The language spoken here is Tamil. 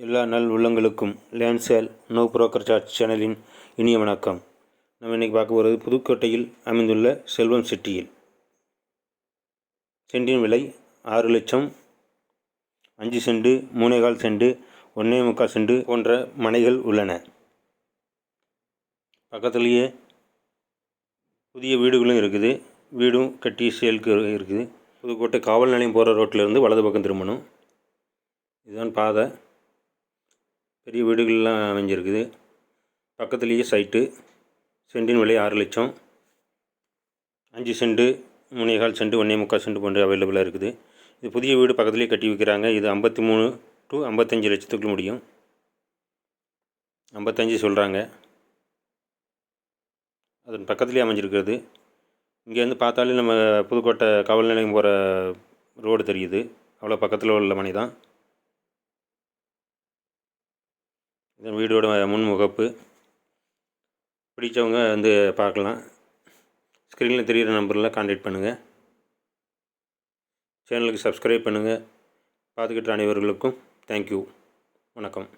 எல்லா நல் உள்ளங்களுக்கும் land sale no broker charge சேனலின் இனிய வணக்கம். நம்ம இன்றைக்கி பார்க்க போகிறது புதுக்கோட்டையில் அமைந்துள்ள செல்வம் சிட்டியில் சென்டின் விலை 6 லட்சம், 5 சென்ட், 3.25 சென்ட், 1.25 சென்ட் போன்ற மனைகள் உள்ளன. பக்கத்துலேயே புதிய வீடுகளும் இருக்குது. வீடும் கட்டி சேலுக்கு இருக்குது. புதுக்கோட்டை காவல் நிலையம் போகிற ரோட்டிலேருந்து வலது பக்கம் திரும்பணும். இதுதான் பாதை. பெரிய வீடுகள்லாம் அமைஞ்சிருக்குது. பக்கத்துலேயே சைட்டு. சென்டின் விலை 6 லட்சம், 5 சென்ட், 3.25 சென்ட், 1.25 சென்ட் போன்ற அவைலபிளாக இருக்குது. இது புதிய வீடு பக்கத்துலேயே கட்டி வைக்கிறாங்க. இது 53 to 55 லட்சத்துக்குள்ள முடியும். 55 சொல்கிறாங்க. அதன் பக்கத்துலேயே அமைஞ்சிருக்கிறது. இங்கேருந்து பார்த்தாலே நம்ம புதுக்கோட்டை காவல் நிலையம் போகிற ரோடு தெரியுது. அவ்வளோ பக்கத்தில் உள்ள மனை தான். இந்த வீடோட முன் முகப்பு. பிடித்தவங்க வந்து பார்க்கலாம். ஸ்க்ரீனில் தெரிகிற நம்பரில் கான்டாக்ட் பண்ணுங்கள். சேனலுக்கு சப்ஸ்கிரைப் பண்ணுங்கள். பார்த்துக்கிட்ட அனைவர்களுக்கும் தேங்க்யூ. வணக்கம்.